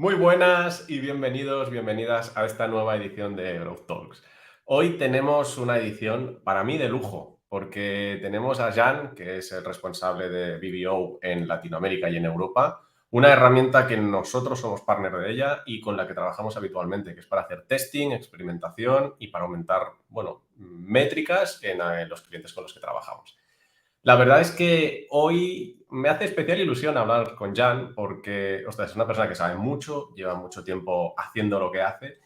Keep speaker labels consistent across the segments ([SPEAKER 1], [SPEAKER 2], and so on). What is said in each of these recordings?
[SPEAKER 1] Muy buenas y bienvenidos, bienvenidas a esta nueva edición de Growth Talks. Hoy tenemos una edición para mí de lujo, porque tenemos a Jan, que es el responsable de BBO en Latinoamérica y en Europa, una herramienta que nosotros somos partner de ella y con la que trabajamos habitualmente, que es para hacer testing, experimentación y para aumentar, métricas en los clientes con los que trabajamos. La verdad es que hoy me hace especial ilusión hablar con Jan porque, ostras, es una persona que sabe mucho, lleva mucho tiempo haciendo lo que hace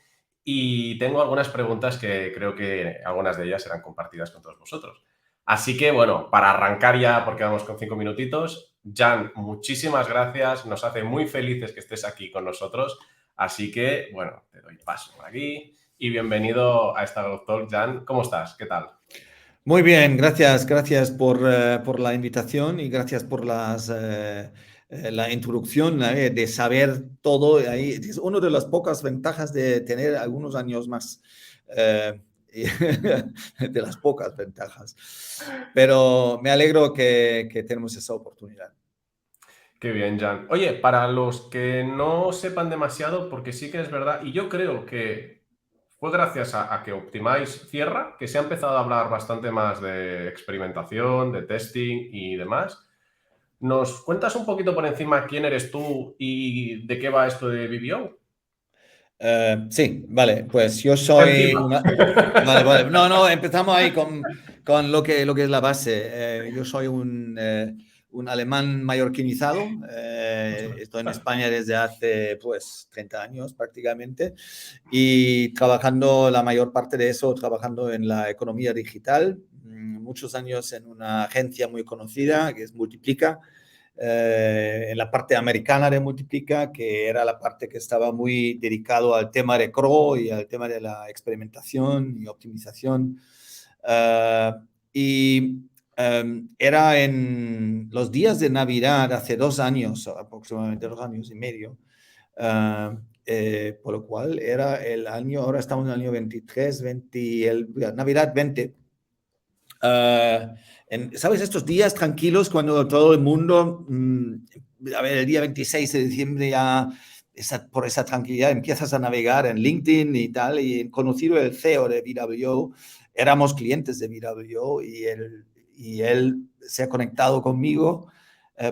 [SPEAKER 1] y tengo algunas preguntas que creo que algunas de ellas serán compartidas con todos vosotros. Así que, bueno, para arrancar ya, porque vamos con 5 minutitos, Jan, muchísimas gracias, nos hace muy felices que estés aquí con nosotros, así que, bueno, te doy paso por aquí y bienvenido a esta Growth Talk, Jan. ¿Cómo estás? ¿Qué tal?
[SPEAKER 2] Muy bien, gracias por la invitación y gracias por la introducción de saber todo. Ahí es una de las pocas ventajas de tener algunos años más, eh, de las pocas ventajas. Pero me alegro que tenemos esa oportunidad.
[SPEAKER 1] Qué bien, Jan. Oye, para los que no sepan demasiado, porque sí que es verdad, y yo creo que fue gracias a que Optimize cierra, que se ha empezado a hablar bastante más de experimentación, de testing y demás. ¿Nos cuentas un poquito por encima quién eres tú y de qué va esto de BBO?
[SPEAKER 2] Sí, vale, pues yo soy
[SPEAKER 1] Encima.
[SPEAKER 2] una... Vale, no, empezamos ahí con lo que es la base. Yo soy un alemán mallorquinizado. Estoy en España desde hace, pues, 30 años prácticamente y trabajando la mayor parte de eso, trabajando en la economía digital, muchos años en una agencia muy conocida que es Multiplica, en la parte americana de Multiplica, que era la parte que estaba muy dedicado al tema de CRO y al tema de la experimentación y optimización. Y era en los días de Navidad, hace 2 años, aproximadamente 2 años y medio, por lo cual era el año, ahora estamos en el año 23, 20, Navidad 20. ¿Sabes? Estos días tranquilos cuando todo el mundo, a ver, el día 26 de diciembre ya, por esa tranquilidad, empiezas a navegar en LinkedIn y tal, y he conocido el CEO de VWO, éramos clientes de VWO y él se ha conectado conmigo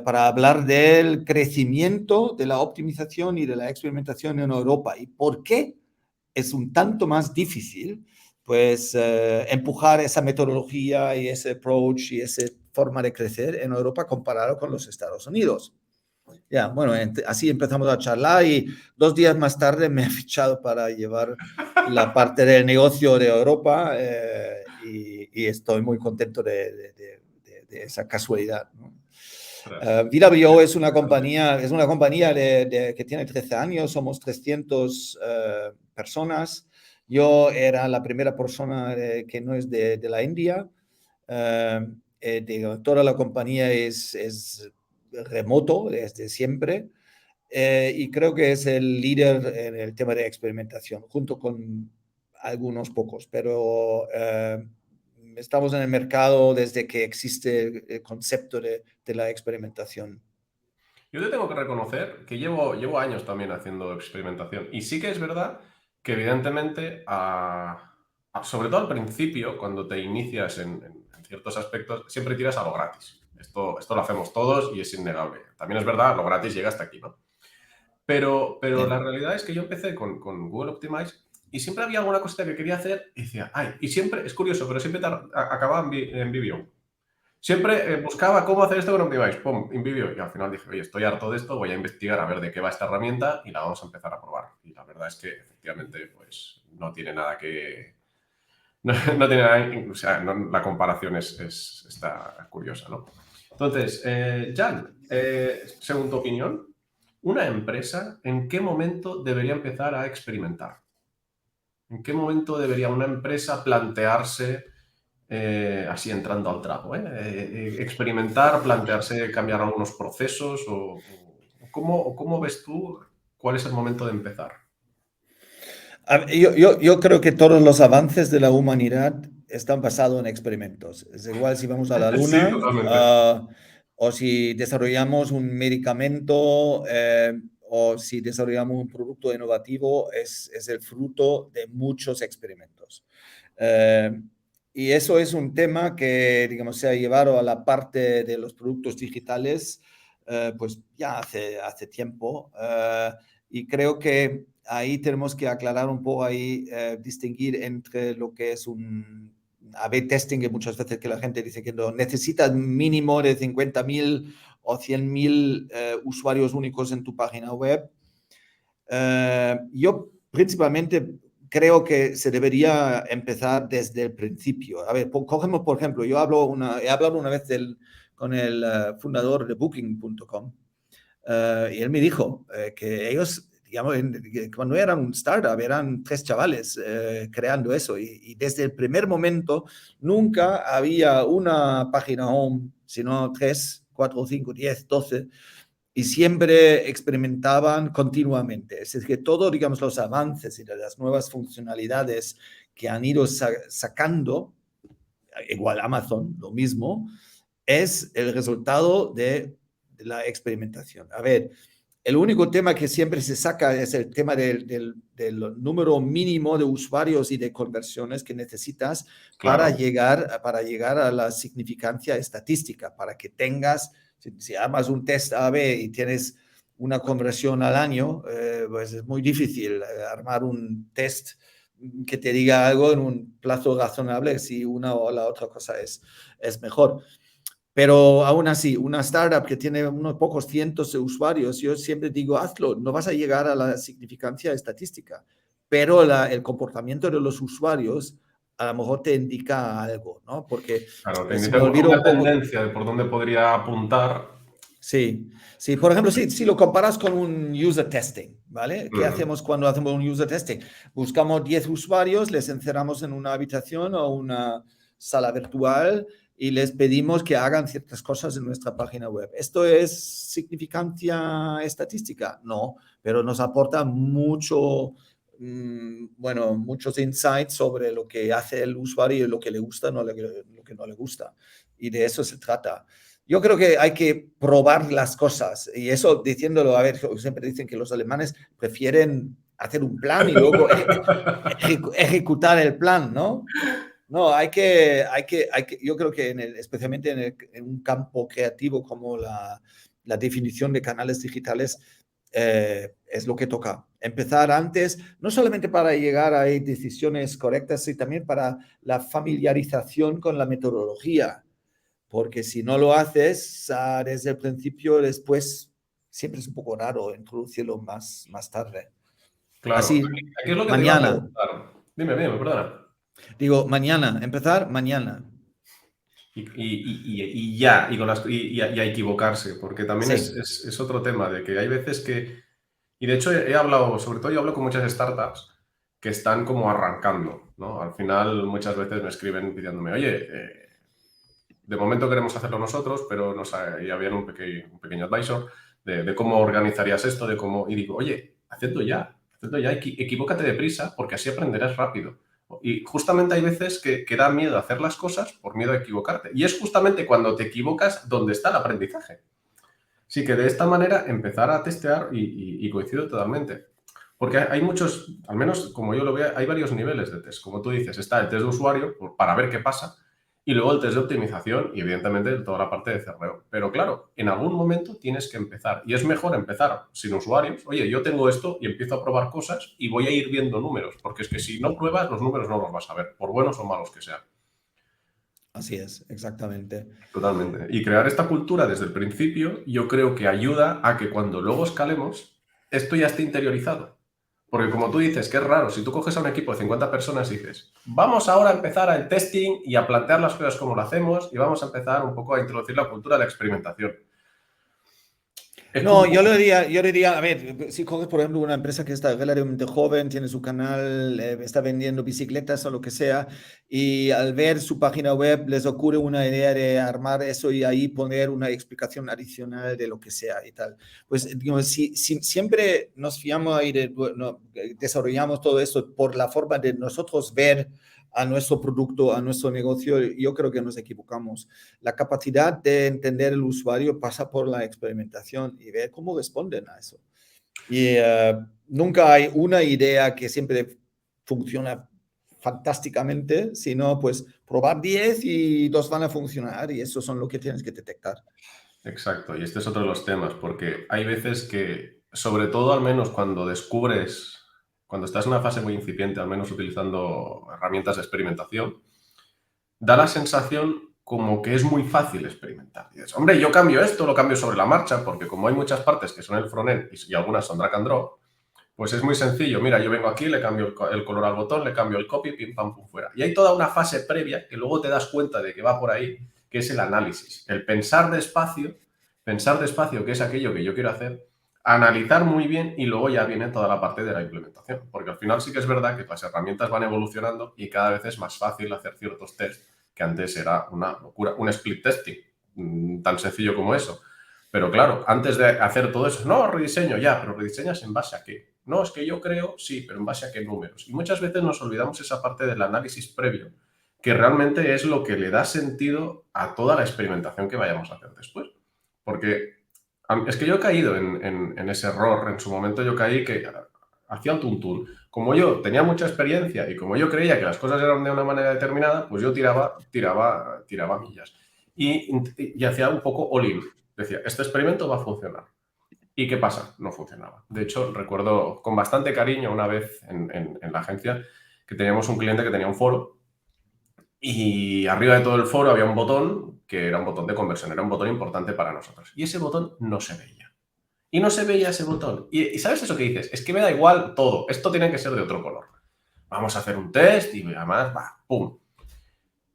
[SPEAKER 2] para hablar del crecimiento, de la optimización y de la experimentación en Europa y por qué es un tanto más difícil pues empujar esa metodología y ese approach y esa forma de crecer en Europa comparado con los Estados Unidos. Ya, bueno, así empezamos a charlar y 2 días más tarde me he fichado para llevar la parte del negocio de Europa y estoy muy contento de esa casualidad, ¿no?
[SPEAKER 1] Ostras, qué
[SPEAKER 2] VWO
[SPEAKER 1] interesante.
[SPEAKER 2] es una compañía que tiene 13 años, somos 300 personas. Yo era la primera persona que no es de la India. Eh, Toda la compañía es remoto desde siempre y creo que es el líder en el tema de experimentación, junto con algunos pocos, pero estamos en el mercado desde que existe el concepto de la experimentación.
[SPEAKER 1] Yo te tengo que reconocer que llevo años también haciendo experimentación y sí que es verdad que evidentemente, sobre todo al principio, cuando te inicias en ciertos aspectos, siempre tiras a lo gratis. Esto lo hacemos todos y es innegable. También es verdad, lo gratis llega hasta aquí, ¿no? Pero la
[SPEAKER 2] Sí.
[SPEAKER 1] realidad es que yo empecé con Google Optimize y siempre había alguna cosita que quería hacer y decía, ay, y siempre, es curioso, pero siempre acababa en Vimeo. Siempre buscaba cómo hacer esto con Optimize, pum, InVideo, y al final dije, oye, estoy harto de esto, voy a investigar a ver de qué va esta herramienta y la vamos a empezar a probar. Y la verdad es que efectivamente, pues, no tiene nada que... No tiene nada, o sea, la comparación está curiosa, ¿no? Entonces, Jan, según tu opinión, ¿una empresa en qué momento debería empezar a experimentar? ¿En qué momento debería una empresa plantearse así entrando al trapo, experimentar, plantearse cambiar algunos procesos o cómo ves tú cuál es el momento de empezar?
[SPEAKER 2] Yo creo que todos los avances de la humanidad están basados en experimentos. Es igual si vamos a la
[SPEAKER 1] Sí,
[SPEAKER 2] Luna
[SPEAKER 1] totalmente.
[SPEAKER 2] o si desarrollamos un medicamento o si desarrollamos un producto innovativo, es el fruto de muchos experimentos. Y eso es un tema que, digamos, se ha llevado a la parte de los productos digitales, pues ya hace tiempo. Y creo que ahí tenemos que aclarar un poco, ahí distinguir entre lo que es un A/B testing, que muchas veces que la gente dice que no necesitas mínimo de 50.000 o 100.000 usuarios únicos en tu página web. Yo principalmente creo que se debería empezar desde el principio. A ver, cogemos, por ejemplo, he hablado una vez con el fundador de Booking.com, y él me dijo que ellos, digamos, cuando eran un startup, eran 3 chavales creando eso, y desde el primer momento nunca había una página home, sino 3, 4, 5, 10, 12, y siempre experimentaban continuamente. Es decir, que todos, digamos, los avances y las nuevas funcionalidades que han ido sacando, igual Amazon, lo mismo, es el resultado de la experimentación. A ver, el único tema que siempre se saca es el tema del número mínimo de usuarios y de conversiones que necesitas para
[SPEAKER 1] Claro.
[SPEAKER 2] llegar a la significancia estadística, para que tengas, si armas un test A/B y tienes una conversión al año, pues es muy difícil armar un test que te diga algo en un plazo razonable si una o la otra cosa es mejor. Pero aún así, una startup que tiene unos pocos cientos de usuarios, yo siempre digo, hazlo, no vas a llegar a la significancia estadística, pero el comportamiento de los usuarios a lo mejor te indica algo, ¿no? Porque
[SPEAKER 1] Claro, te
[SPEAKER 2] se
[SPEAKER 1] indica
[SPEAKER 2] me olvidó
[SPEAKER 1] una
[SPEAKER 2] un poco.
[SPEAKER 1] tendencia de por dónde podría apuntar.
[SPEAKER 2] Sí, sí, por ejemplo, si lo comparas con un user testing, ¿vale? ¿Qué hacemos cuando hacemos un user testing? Buscamos 10 usuarios, les encerramos en una habitación o una sala virtual y les pedimos que hagan ciertas cosas en nuestra página web. ¿Esto es significancia estadística? No, pero nos aporta bueno, muchos insights sobre lo que hace el usuario y lo que le gusta, lo que no le gusta. Y de eso se trata. Yo creo que hay que probar las cosas, y eso diciéndolo, a ver, siempre dicen que los alemanes prefieren hacer un plan y luego ejecutar el plan, ¿no? No, yo creo que especialmente en un campo creativo como la definición de canales digitales, es lo que toca. Empezar antes, no solamente para llegar a decisiones correctas, sino también para la familiarización con la metodología. Porque si no lo haces desde el principio, después siempre es un poco raro introducirlo más tarde.
[SPEAKER 1] Claro,
[SPEAKER 2] Así,
[SPEAKER 1] aquí es lo que te iba a
[SPEAKER 2] mañana.
[SPEAKER 1] preguntar. Dime, perdona.
[SPEAKER 2] Digo, mañana, empezar mañana.
[SPEAKER 1] Y ya, y a equivocarse, porque también
[SPEAKER 2] Sí,
[SPEAKER 1] es otro tema de que hay veces que, y de hecho he hablado, sobre todo yo hablo con muchas startups que están como arrancando, ¿no? Al final muchas veces me escriben pidiéndome, oye, de momento queremos hacerlo nosotros, pero y habían un pequeño advisor de cómo organizarías esto, de cómo, y digo, oye, hacedlo ya, equivócate deprisa, porque así aprenderás rápido. Y justamente hay veces que da miedo hacer las cosas por miedo a equivocarte. Y es justamente cuando te equivocas donde está el aprendizaje. Así que de esta manera empezar a testear y coincido totalmente. Porque hay muchos, al menos como yo lo veo, hay varios niveles de test. Como tú dices, está el test de usuario para ver qué pasa y luego el test de optimización y evidentemente toda la parte de cerreo. Pero claro, en algún momento tienes que empezar y es mejor empezar sin usuarios. Oye, yo tengo esto y empiezo a probar cosas y voy a ir viendo números, porque es que si no pruebas, los números no los vas a ver, por buenos o malos que sean.
[SPEAKER 2] así es, exactamente.
[SPEAKER 1] Totalmente. Y crear esta cultura desde el principio, yo creo que ayuda a que cuando luego escalemos, esto ya esté interiorizado. Porque como tú dices, que es raro, si tú coges a un equipo de 50 personas y dices, vamos ahora a empezar el testing y a plantear las cosas como lo hacemos y vamos a empezar un poco a introducir la cultura de la experimentación. Es
[SPEAKER 2] No,
[SPEAKER 1] como...
[SPEAKER 2] yo diría, a ver, si coges, por ejemplo, una empresa que está relativamente joven, tiene su canal, está vendiendo bicicletas o lo que sea, y al ver su página web les ocurre una idea de armar eso y ahí poner una explicación adicional de lo que sea y tal. Pues, digamos, si siempre nos fiamos ahí, desarrollamos todo esto por la forma de nosotros ver a nuestro producto, a nuestro negocio, yo creo que nos equivocamos. La capacidad de entender el usuario pasa por la experimentación y ver cómo responden a eso. Y nunca hay una idea que siempre funciona fantásticamente, sino pues probar 10 y 2 van a funcionar y eso son lo que tienes que detectar.
[SPEAKER 1] Exacto, y este es otro de los temas, porque hay veces que, sobre todo al menos cuando descubres, cuando estás en una fase muy incipiente, al menos utilizando herramientas de experimentación, da la sensación como que es muy fácil experimentar. Y dices, hombre, yo cambio esto, lo cambio sobre la marcha, porque como hay muchas partes que son el frontend y algunas son drag and drop, pues es muy sencillo. Mira, yo vengo aquí, le cambio el color al botón, le cambio el copy, pim, pam, pum, fuera. Y hay toda una fase previa que luego te das cuenta de que va por ahí, que es el análisis. El pensar despacio, que es aquello que yo quiero hacer, analizar muy bien y luego ya viene toda la parte de la implementación. Porque al final sí que es verdad que las herramientas van evolucionando y cada vez es más fácil hacer ciertos tests que antes era una locura. Un split testing, tan sencillo como eso. Pero claro, antes de hacer todo eso, no, rediseño ya, pero rediseñas en base a qué. No, es que yo creo, sí, pero en base a qué números. Y muchas veces nos olvidamos esa parte del análisis previo, que realmente es lo que le da sentido a toda la experimentación que vayamos a hacer después. Porque es que yo he caído en ese error, en su momento yo caí que hacía un tuntún. Como yo tenía mucha experiencia y como yo creía que las cosas eran de una manera determinada, pues yo tiraba millas. Y hacía un poco all-in. Decía, este experimento va a funcionar. ¿Y qué pasa? No funcionaba. De hecho, recuerdo con bastante cariño una vez en la agencia que teníamos un cliente que tenía un foro y arriba de todo el foro había un botón que era un botón de conversión, era un botón importante para nosotros. Y ese botón no se veía. Y no se veía ese botón. Y ¿sabes eso que dices? Es que me da igual todo. Esto tiene que ser de otro color. Vamos a hacer un test y además, va, pum.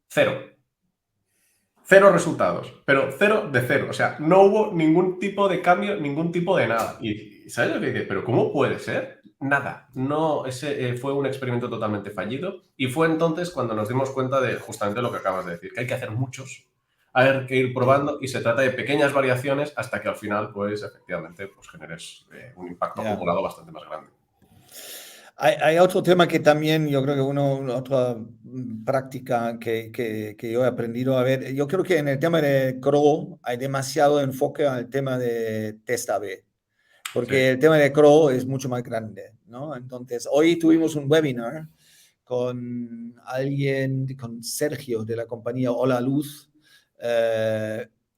[SPEAKER 1] Cero. Cero resultados, pero cero de cero. O sea, no hubo ningún tipo de cambio, ningún tipo de nada. Y ¿sabes lo que dices? ¿Pero cómo puede ser? Nada. No, ese fue un experimento totalmente fallido. Y fue entonces cuando nos dimos cuenta de justamente lo que acabas de decir, que hay que hacer muchos, hay que ir probando y se trata de pequeñas variaciones hasta que al final, pues efectivamente, pues generes un impacto
[SPEAKER 2] Yeah.
[SPEAKER 1] acumulado bastante más grande.
[SPEAKER 2] Hay otro tema que también yo creo que otra práctica que yo he aprendido a ver. Yo creo que en el tema de CRO hay demasiado enfoque al tema de test A/B,
[SPEAKER 1] Sí,
[SPEAKER 2] porque el tema de CRO es mucho más grande, ¿no? Entonces, hoy tuvimos un webinar con alguien, con Sergio de la compañía Hola Luz,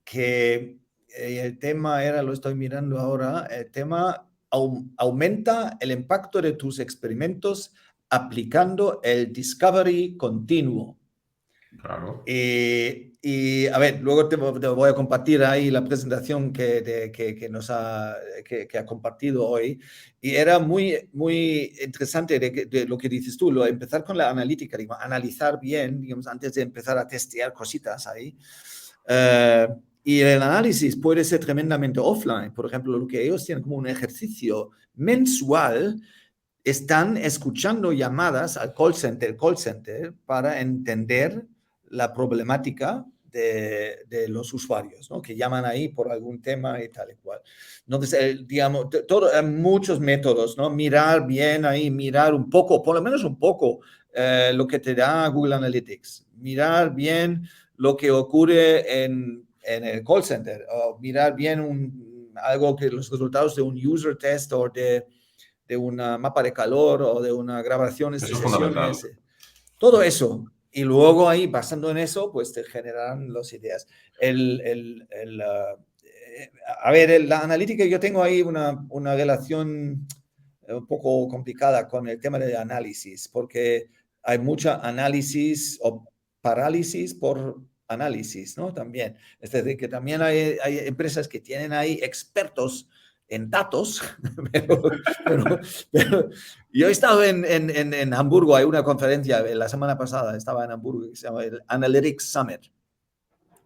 [SPEAKER 2] que el tema era, lo estoy mirando ahora, el tema aumenta el impacto de tus experimentos aplicando el discovery continuo.
[SPEAKER 1] claro.
[SPEAKER 2] Y a ver, luego te voy a compartir ahí la presentación que ha compartido hoy. Y era muy interesante de lo que dices tú, empezar con la analítica, digamos, analizar bien, digamos, antes de empezar a testear cositas ahí. Y el análisis puede ser tremendamente offline. Por ejemplo, lo que ellos tienen como un ejercicio mensual, están escuchando llamadas al call center para entender la problemática de los usuarios, ¿no? Que llaman ahí por algún tema y tal y cual. Entonces, digamos, muchos métodos, ¿no? Mirar bien ahí, mirar un poco, por lo menos un poco, lo que te da Google Analytics. Mirar bien lo que ocurre en el call center, o mirar bien algo que los resultados de un user test o de una mapa de calor o de una grabaciones de
[SPEAKER 1] Eso es fundamental.
[SPEAKER 2] sesiones, todo eso. Y luego ahí, basando en eso, pues te generan las ideas. A ver, la analítica, yo tengo ahí una relación un poco complicada con el tema del análisis, porque hay mucha análisis o parálisis por análisis, ¿no? También. Es decir, que también hay empresas que tienen ahí expertos en datos, pero yo he estado en Hamburgo, hay una conferencia la semana pasada, estaba en Hamburgo, que se llama el Analytics Summit.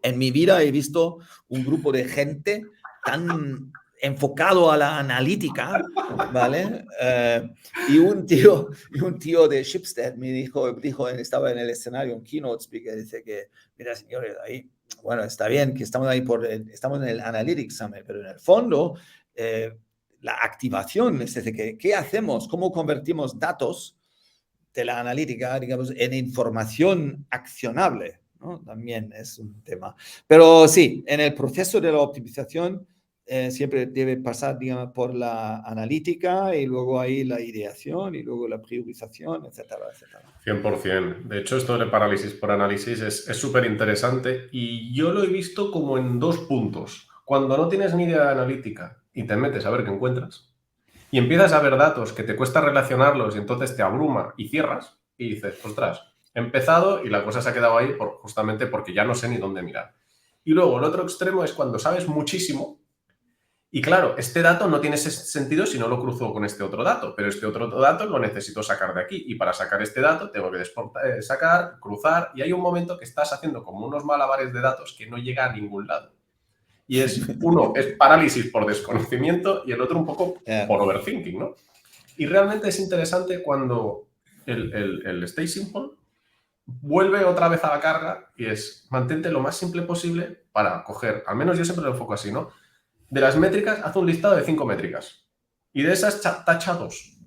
[SPEAKER 2] En mi vida he visto un grupo de gente tan enfocado a la analítica, ¿vale? Y un tío de Schibsted me dijo, estaba en el escenario, un keynote speaker, dice que, mira, señores, ahí, bueno, está bien que estamos ahí estamos en el Analytics Summit, pero en el fondo, la activación, es decir, ¿qué hacemos? ¿Cómo convertimos datos de la analítica, digamos, en información accionable? ¿No? También es un tema. Pero sí, en el proceso de la optimización siempre debe pasar, digamos, por la analítica y luego ahí la ideación y luego la priorización, etcétera, etcétera.
[SPEAKER 1] 100%. De hecho, esto de parálisis por análisis es súper interesante y yo lo he visto como en 2 puntos. Cuando no tienes ni idea de analítica y te metes a ver qué encuentras y empiezas a ver datos que te cuesta relacionarlos y entonces te abruma y cierras y dices, ostras, he empezado y la cosa se ha quedado ahí justamente porque ya no sé ni dónde mirar. Y luego el otro extremo es cuando sabes muchísimo. Y claro, este dato no tiene ese sentido si no lo cruzo con este otro dato, pero este otro dato lo necesito sacar de aquí. Y para sacar este dato tengo que sacar, cruzar, y hay un momento que estás haciendo como unos malabares de datos que no llega a ningún lado. Y uno es parálisis por desconocimiento y el otro un poco por overthinking, ¿no? Y realmente es interesante cuando el Stay Simple vuelve otra vez a la carga y es mantente lo más simple posible para coger, al menos yo siempre lo enfoco así, ¿no? De las métricas, haz un listado de 5 métricas. Y de esas, tacha 2.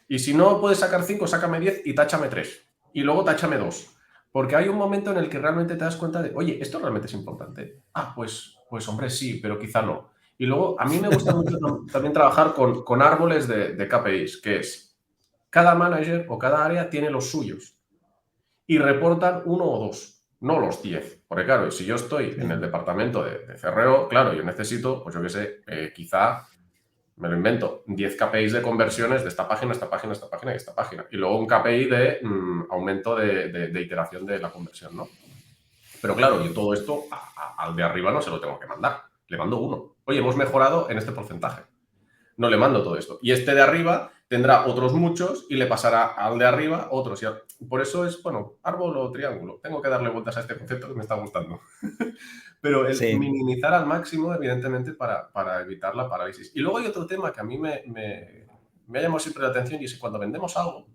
[SPEAKER 1] Y si no puedes sacar 5, sácame 10 y táchame 3. Y luego táchame 2. Porque hay un momento en el que realmente te das cuenta de, oye, ¿esto realmente es importante? Ah, pues hombre, sí, pero quizá no. Y luego, a mí me gusta mucho también trabajar con árboles de KPIs, que es, cada manager o cada área tiene los suyos. Y reportan 1 o 2, no los 10. Porque claro, si yo estoy en el departamento de CRO, claro, yo necesito, pues yo qué sé, quizá, me lo invento, 10 KPIs de conversiones de esta página, esta página, esta página y esta página. Y luego un KPI de aumento de iteración de la conversión, ¿no? Pero claro, yo todo esto al de arriba no se lo tengo que mandar. Le mando 1. Oye, hemos mejorado en este porcentaje. No le mando todo esto. Y este de arriba tendrá otros muchos y le pasará al de arriba otros. Y por eso es, bueno, árbol o triángulo. Tengo que darle vueltas a este concepto que me está gustando. Pero el minimizar al máximo, evidentemente, para evitar la parálisis. Y luego hay otro tema que a mí me ha llamado siempre la atención y es que cuando vendemos algo,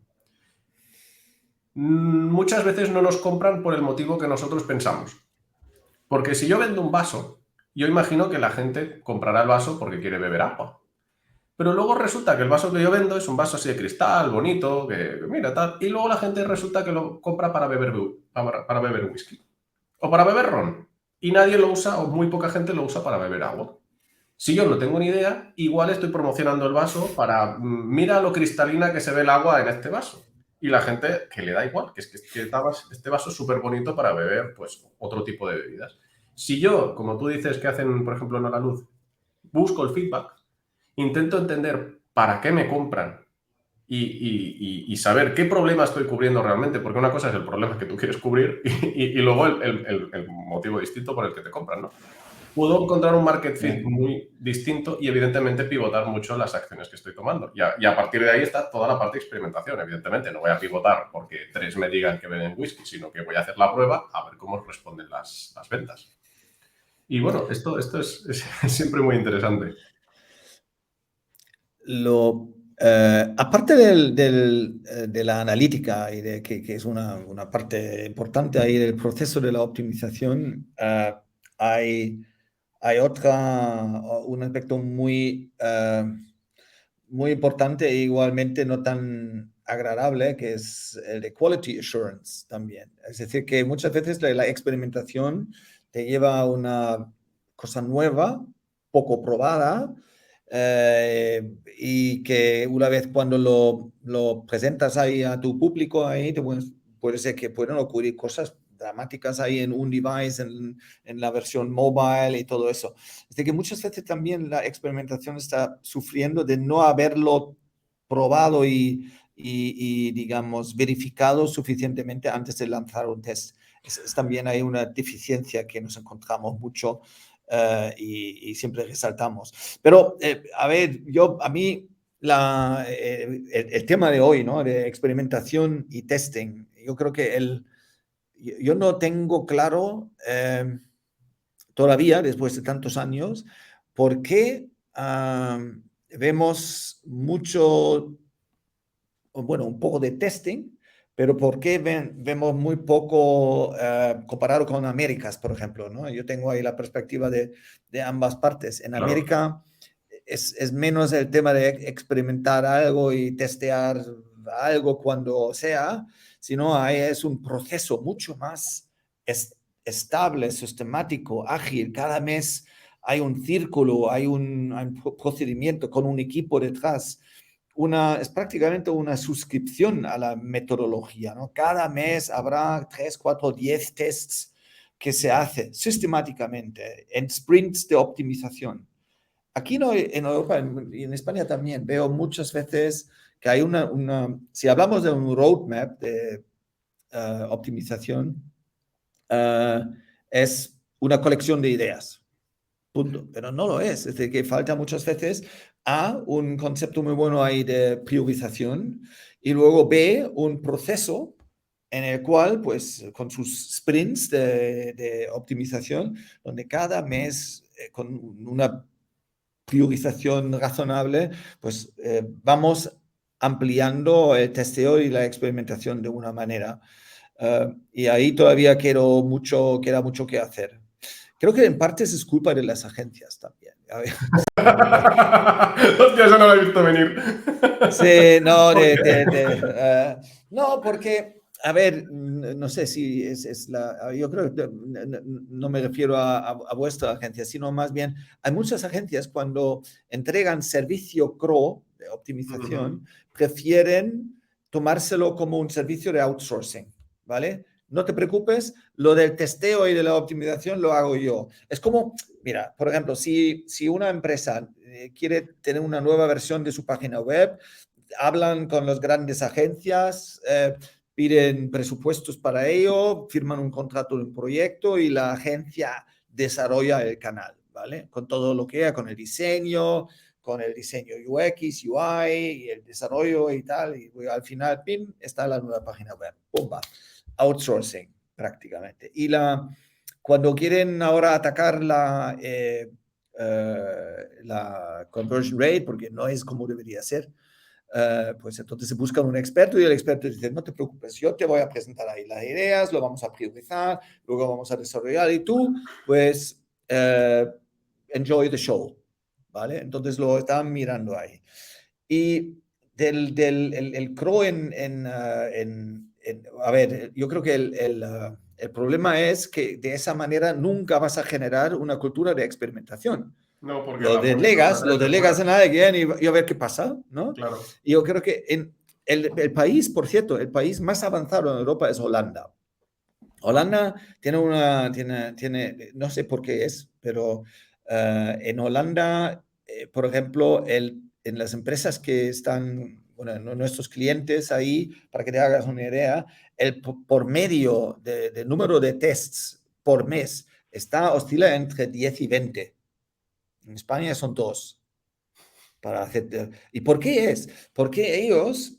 [SPEAKER 1] muchas veces no nos compran por el motivo que nosotros pensamos. Porque si yo vendo un vaso, yo imagino que la gente comprará el vaso porque quiere beber agua. Pero luego resulta que el vaso que yo vendo es un vaso así de cristal, bonito, que mira, tal. Y luego la gente resulta que lo compra para beber whisky. O para beber ron. Y nadie lo usa, o muy poca gente lo usa para beber agua. Si yo no tengo ni idea, igual estoy promocionando el vaso para, mira lo cristalina que se ve el agua en este vaso. Y la gente que le da igual, que es que este vaso es súper bonito para beber, pues, otro tipo de bebidas. Si yo, como tú dices que hacen, por ejemplo, en La Luz, busco el feedback, intento entender para qué me compran y saber qué problema estoy cubriendo realmente, porque una cosa es el problema que tú quieres cubrir y luego el motivo distinto por el que te compran, ¿no? Puedo encontrar un market fit muy distinto y evidentemente pivotar mucho las acciones que estoy tomando. Y a partir de ahí está toda la parte de experimentación. Evidentemente no voy a pivotar porque 3 me digan que venden whisky, sino que voy a hacer la prueba a ver cómo responden las ventas. Y bueno, esto es siempre muy interesante.
[SPEAKER 2] Aparte de la analítica y de que es una parte importante ahí del proceso de la optimización, hay un aspecto muy importante e igualmente no tan agradable, que es el de quality assurance también. Es decir, que muchas veces la experimentación te lleva a una cosa nueva, poco probada, y que una vez cuando lo presentas ahí a tu público, ahí puede ser que pueden ocurrir cosas dramáticas ahí en un device, en la versión mobile y todo eso. Es decir, que muchas veces también la experimentación está sufriendo de no haberlo probado y digamos, verificado suficientemente antes de lanzar un test. Es también hay una deficiencia que nos encontramos mucho y siempre resaltamos. Pero, a ver, a mí el tema de hoy, ¿no? De experimentación y testing, yo creo que yo no tengo claro todavía, después de tantos años, por qué vemos mucho, bueno, un poco de testing, pero ¿por qué vemos muy poco comparado con Américas, por ejemplo? ¿No? Yo tengo ahí la perspectiva de ambas partes. En
[SPEAKER 1] Claro.
[SPEAKER 2] América es menos el tema de experimentar algo y testear algo cuando sea, sino ahí es un proceso mucho más estable, sistemático, ágil. Cada mes hay un círculo, hay un procedimiento con un equipo detrás. Es prácticamente una suscripción a la metodología, ¿no? Cada mes habrá 3, 4, 10 tests que se hacen sistemáticamente en sprints de optimización. Aquí no, en Europa y en España también veo muchas veces que hay si hablamos de un roadmap de optimización, es una colección de ideas. Punto. Pero no lo es. Es decir, que falta muchas veces A, un concepto muy bueno ahí de priorización y luego B, un proceso en el cual, pues, con sus sprints de optimización, donde cada mes, con una priorización razonable, pues vamos ampliando el testeo y la experimentación de una manera. Y ahí todavía queda mucho que hacer. Creo que en parte es culpa de las agencias también.
[SPEAKER 1] Hostia, eso no lo he visto venir.
[SPEAKER 2] Sí, no,
[SPEAKER 1] ¿Por qué?
[SPEAKER 2] no, porque, a ver, no sé si yo creo que no me refiero a vuestra agencia, sino más bien, hay muchas agencias cuando entregan servicio CRO de optimización, prefieren tomárselo como un servicio de outsourcing, ¿vale? No te preocupes, lo del testeo y de la optimización lo hago yo. Es como, mira, por ejemplo, si una empresa quiere tener una nueva versión de su página web, hablan con las grandes agencias, piden presupuestos para ello, firman un contrato de un proyecto y la agencia desarrolla el canal, ¿vale? Con todo lo que hay, con el diseño UX, UI y el desarrollo y tal, y al final, pim, está la nueva página web, ¡pumba! Outsourcing prácticamente. Y cuando quieren ahora atacar la conversion rate, porque no es como debería ser, pues entonces se buscan un experto y el experto dice, no te preocupes, yo te voy a presentar ahí las ideas, lo vamos a priorizar, luego vamos a desarrollar y tú, pues, enjoy the show, ¿vale? Entonces lo están mirando ahí. Y el CRO a ver, yo creo que el problema es que de esa manera nunca vas a generar una cultura de experimentación.
[SPEAKER 1] No, porque
[SPEAKER 2] Lo
[SPEAKER 1] la pones
[SPEAKER 2] lo
[SPEAKER 1] desde
[SPEAKER 2] delegas
[SPEAKER 1] fuera.
[SPEAKER 2] en alguien y a ver qué pasa, ¿no?
[SPEAKER 1] Claro.
[SPEAKER 2] Y yo creo que el país, por cierto, el país más avanzado en Europa es Holanda. Holanda tiene, no sé por qué es, pero en Holanda, por ejemplo, en las empresas que están, bueno, nuestros clientes ahí, para que te hagas una idea, por medio de número de tests por mes oscila entre 10 y 20. En España son 2. ¿Y por qué es? Porque ellos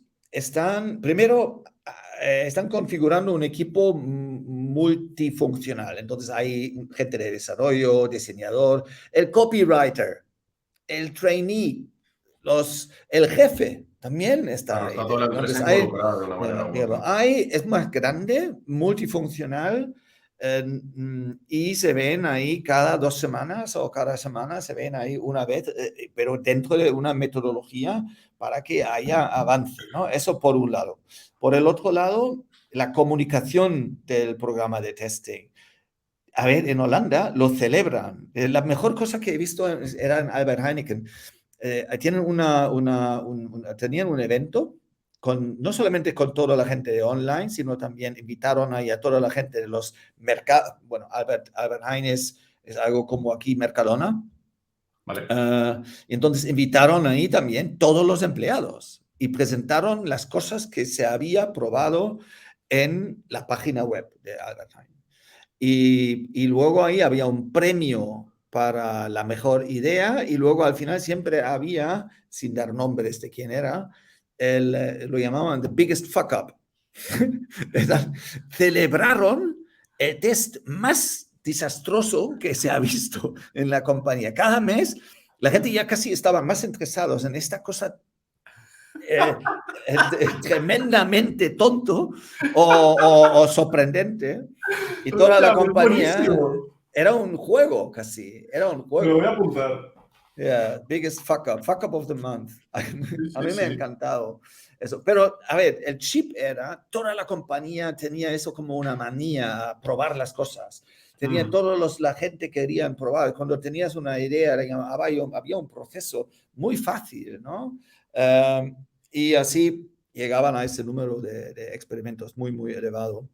[SPEAKER 2] primero, están configurando un equipo multifuncional. Entonces hay gente de desarrollo, diseñador, el copywriter, el trainee, el jefe también está
[SPEAKER 1] Claro,
[SPEAKER 2] ahí
[SPEAKER 1] está toda la
[SPEAKER 2] dentro.
[SPEAKER 1] empresa
[SPEAKER 2] Entonces
[SPEAKER 1] involucrada de una manera u otra.
[SPEAKER 2] es más grande, multifuncional, y se ven ahí cada 2 semanas o cada semana, se ven ahí una vez, pero dentro de una metodología para que haya avance, ¿no? Eso por un lado. Por el otro lado, la comunicación del programa de testing. A ver, en Holanda lo celebran. La mejor cosa que he visto era en Albert Heineken. Tenían un evento no solamente con toda la gente de online, sino también invitaron ahí a toda la gente de los mercados. Bueno, Albert Heijn es algo como aquí Mercadona.
[SPEAKER 1] Vale.
[SPEAKER 2] Y entonces invitaron ahí también todos los empleados y presentaron las cosas que se había probado en la página web de Albert Heijn. Y luego ahí había un premio para la mejor idea y luego al final siempre había, sin dar nombres de quién era, lo llamaban the biggest fuck up. Celebraron el test más desastroso que se ha visto en la compañía. Cada mes la gente ya casi estaba más interesados en esta cosa tremendamente tonto o sorprendente, y toda la
[SPEAKER 1] Hostia, es
[SPEAKER 2] compañía
[SPEAKER 1] buenísimo.
[SPEAKER 2] era un juego casi, era un
[SPEAKER 1] Me lo voy a
[SPEAKER 2] juego.
[SPEAKER 1] apuntar.
[SPEAKER 2] Yeah, biggest fuck up of the month.
[SPEAKER 1] Sí,
[SPEAKER 2] A
[SPEAKER 1] sí,
[SPEAKER 2] mí me ha
[SPEAKER 1] sí.
[SPEAKER 2] encantado eso. Pero, a ver, el chip era, toda la compañía tenía eso como una manía, probar las cosas. tenía la gente que querían probar. Cuando tenías una idea, había un proceso muy fácil, ¿no? Y así llegaban a ese número de experimentos muy, muy elevado.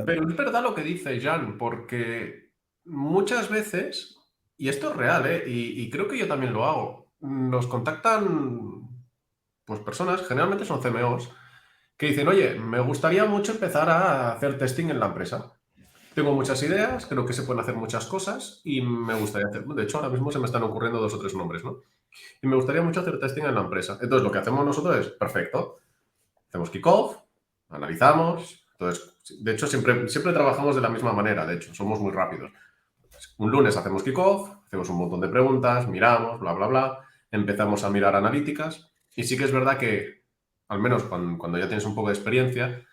[SPEAKER 1] Pero es verdad lo que dice Jan, porque muchas veces, y esto es real, ¿eh? Y creo que yo también lo hago, nos contactan pues personas, generalmente son CMOs, que dicen, oye, me gustaría mucho empezar a hacer testing en la empresa. Tengo muchas ideas, creo que se pueden hacer muchas cosas y me gustaría hacer, de hecho ahora mismo se me están ocurriendo 2 o 3 nombres, ¿no? Y me gustaría mucho hacer testing en la empresa. Entonces lo que hacemos nosotros es, perfecto, hacemos kickoff, analizamos. Entonces, de hecho, siempre trabajamos de la misma manera, de hecho, somos muy rápidos. Un lunes hacemos kickoff, hacemos un montón de preguntas, miramos, bla, bla, bla, empezamos a mirar analíticas y sí que es verdad que, al menos cuando ya tienes un poco de experiencia,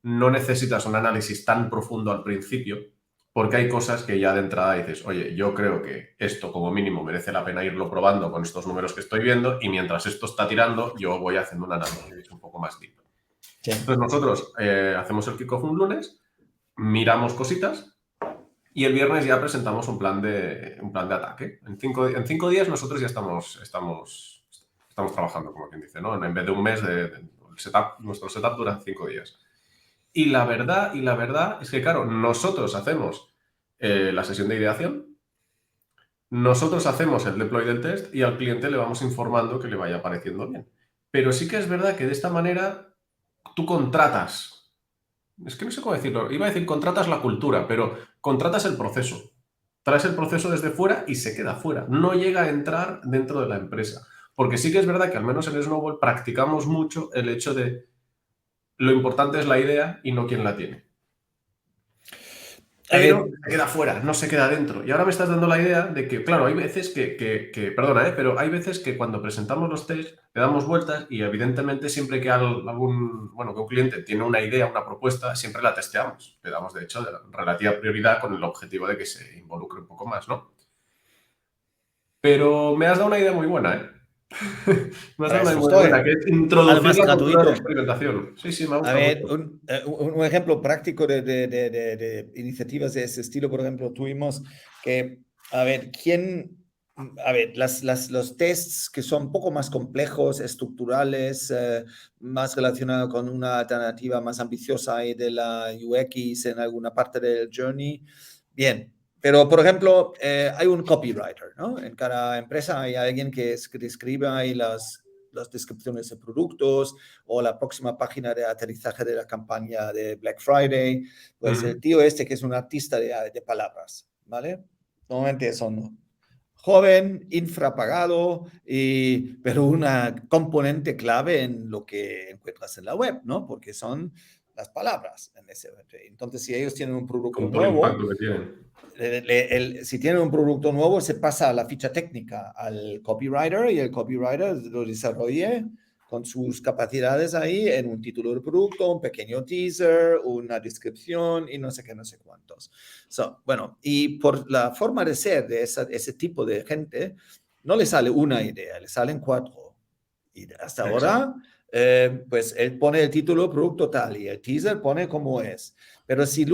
[SPEAKER 1] no necesitas un análisis tan profundo al principio porque hay cosas que ya de entrada dices, oye, yo creo que esto como mínimo merece la pena irlo probando con estos números que estoy viendo y mientras esto está tirando, yo voy haciendo un análisis un poco más deep.
[SPEAKER 2] Sí.
[SPEAKER 1] Entonces nosotros hacemos el kickoff un lunes, miramos cositas y el viernes ya presentamos un plan de ataque. En 5 días nosotros ya estamos trabajando, como quien dice, ¿no? En vez de un mes, nuestro setup dura 5 días. Y la verdad es que, claro, nosotros hacemos la sesión de ideación, nosotros hacemos el deploy del test y al cliente le vamos informando que le vaya pareciendo bien. Pero sí que es verdad que de esta manera tú contratas, es que no sé cómo decirlo, iba a decir contratas la cultura, pero contratas el proceso. Traes el proceso desde fuera y se queda fuera. No llega a entrar dentro de la empresa. Porque sí que es verdad que al menos en Snowball practicamos mucho el hecho de lo importante es la idea y no quién la tiene.
[SPEAKER 2] A ver,
[SPEAKER 1] Pero se queda fuera, no se queda dentro. Y ahora me estás dando la idea de que, claro, hay veces perdona, pero hay veces que cuando presentamos los test le damos vueltas y evidentemente siempre que que un cliente tiene una idea, una propuesta, siempre la testeamos. Le damos, de hecho, relativa prioridad con el objetivo de que se involucre un poco más, ¿no? Pero me has dado una idea muy buena, ¿eh? Me has
[SPEAKER 2] para
[SPEAKER 1] dado una idea
[SPEAKER 2] eso
[SPEAKER 1] muy
[SPEAKER 2] estoy.
[SPEAKER 1] buena, que es introducir
[SPEAKER 2] Además,
[SPEAKER 1] la cultura de la
[SPEAKER 2] gratuito.
[SPEAKER 1] experimentación. Sí, sí, me
[SPEAKER 2] A
[SPEAKER 1] gusta
[SPEAKER 2] ver,
[SPEAKER 1] mucho.
[SPEAKER 2] un ejemplo práctico de iniciativas de ese estilo, por ejemplo, tuvimos que, a ver, los tests que son un poco más complejos, estructurales, más relacionados con una alternativa más ambiciosa y de la UX en alguna parte del journey, bien. Pero, por ejemplo, hay un copywriter, ¿no? En cada empresa hay alguien que escribe ahí las descripciones de productos o la próxima página de aterrizaje de la campaña de Black Friday, pues el tío este que es un artista de palabras, ¿vale? Normalmente son joven, infrapagado, pero una componente clave en lo que encuentras en la web, ¿no? Porque son las palabras en ese. Entonces, si ellos tienen un producto
[SPEAKER 1] Con todo el
[SPEAKER 2] nuevo,
[SPEAKER 1] impacto que tienen.
[SPEAKER 2] si tienen un producto nuevo, se pasa a la ficha técnica al copywriter y el copywriter lo desarrolla con sus capacidades ahí en un título del producto, un pequeño teaser, una descripción y no sé qué, no sé cuántos. Bueno, y por la forma de ser de ese tipo de gente, no le sale una idea, le salen 4. Y hasta
[SPEAKER 1] Exacto.
[SPEAKER 2] ahora, pues él pone el título producto tal y el teaser pone cómo es. Pero si